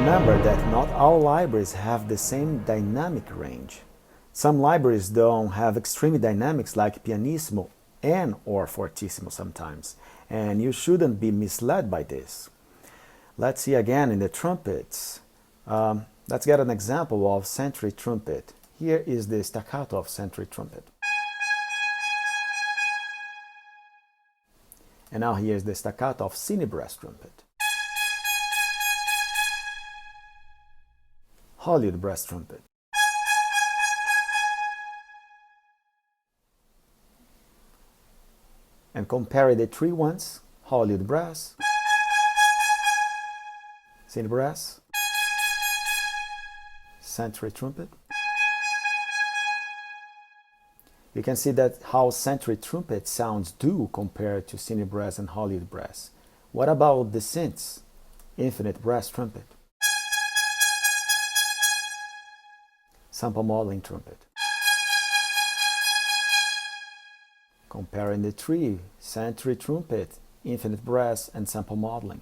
Remember that not all libraries have the same dynamic range. Some libraries don't have extreme dynamics like pianissimo and or fortissimo sometimes, and you shouldn't be misled by this. Let's see again in the trumpets. Let's get an example of century trumpet. Here is the staccato of century trumpet. And now here is the staccato of cinebrass trumpet. Hollywood brass trumpet. And compare the three ones: Hollywood brass, cinebrass, century trumpet. You can see that how century trumpet sounds do compared to cinebrass and Hollywood brass. What about the synths? Infinite brass trumpet, sample modeling trumpet. Comparing the three: century trumpet, infinite brass, and sample modeling.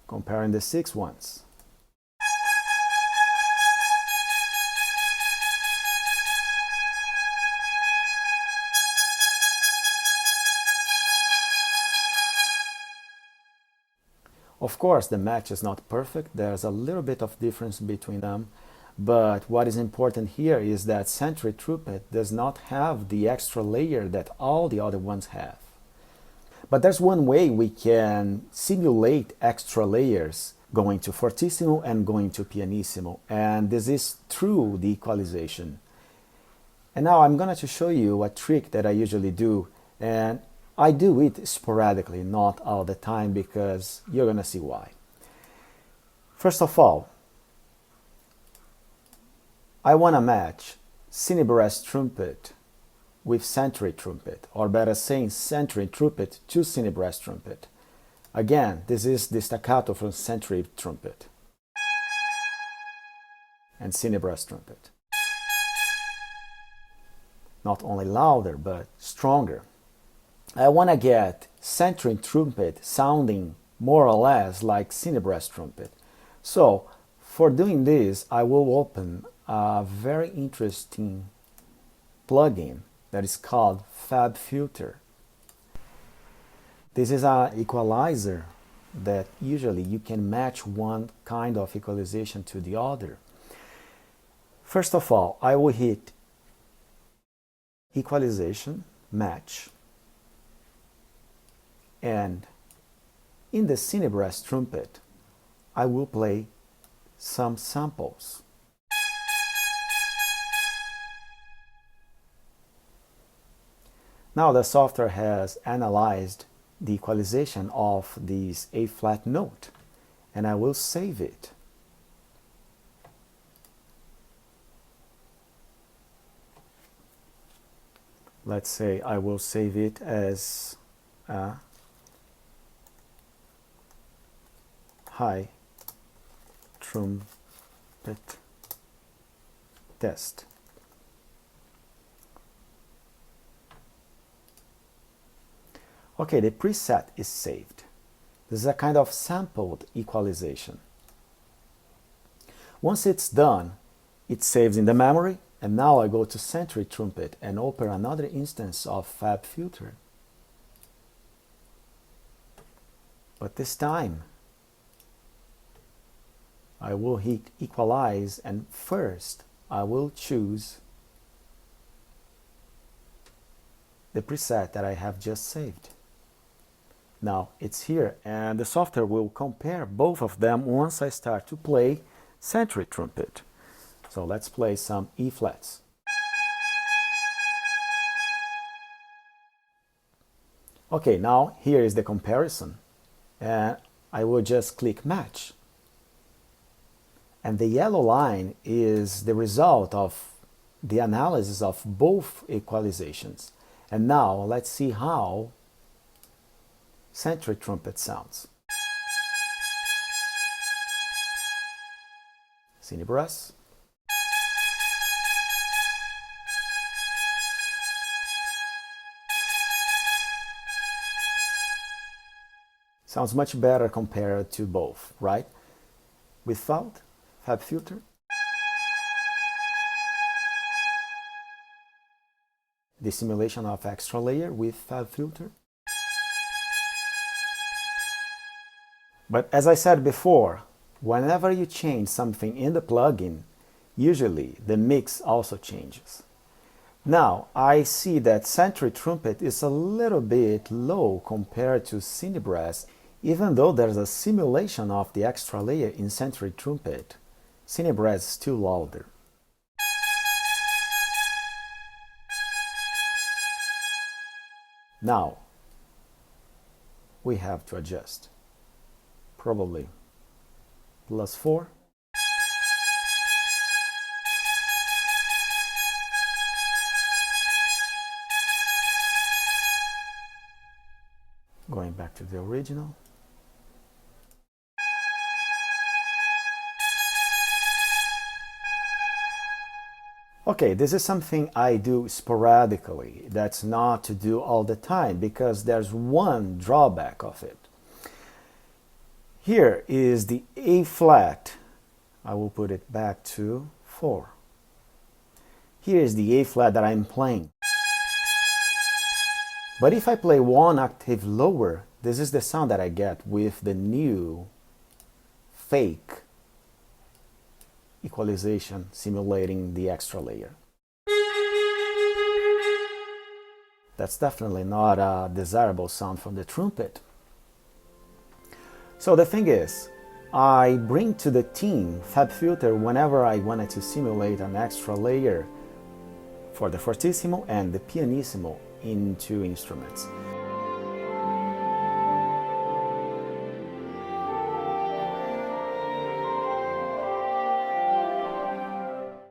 Comparing the six ones. Of course, the match is not perfect. There's a little bit of difference between them. But what is important here is that century trumpet does not have the extra layer that all the other ones have. But there's one way we can simulate extra layers going to fortissimo and going to pianissimo, and this is through the equalization. And now I'm going to show you a trick that I usually do, and I do it sporadically, not all the time, because you're going to see why. First of all, I want to match cinebrass trumpet with century trumpet, or better saying century trumpet to cinebrass trumpet. Again, this is the staccato from century trumpet and cinebrass trumpet. Not only louder, but stronger. I want to get century trumpet sounding more or less like cinebrass trumpet. So, for doing this, I will open a very interesting plugin that is called FabFilter. This is an equalizer that usually you can match one kind of equalization to the other. First of all, I will hit Equalization, Match, and in the cinebrass trumpet, I will play some samples. Now the software has analyzed the equalization of this A flat note, and I will save it. Let's say I will save it as a high trumpet test. Okay, the preset is saved. This is a kind of sampled equalization. Once it's done, it saves in the memory, and now I go to century trumpet and open another instance of FabFilter. But this time, I will hit Equalize, and first I will choose the preset that I have just saved. Now it's here, and the software will compare both of them once I start to play century trumpet. So let's play some E flats. Okay, now here is the comparison, and I will just click Match. And the yellow line is the result of the analysis of both equalizations. And now let's see how century trumpet sounds. Cinebrass, Sounds much better compared to both, right? Without fab filter, the simulation of extra layer with fab filter. But as I said before, whenever you change something in the plugin, usually the mix also changes. Now, I see that Sentry Trumpet is a little bit low compared to Cinebrass, even though there's a simulation of the extra layer in Sentry Trumpet. Cinebrass is still louder. Now, we have to adjust. Probably +4. Going back to the original. Okay, this is something I do sporadically. That's not to do all the time, because there's one drawback of it. Here is the A flat. I will put it back to 4. Here is the A flat that I'm playing. But if I play one octave lower, this is the sound that I get with the new fake equalization simulating the extra layer. That's definitely not a desirable sound from the trumpet. So the thing is, I bring to the team fab filter whenever I wanted to simulate an extra layer for the fortissimo and the pianissimo in two instruments.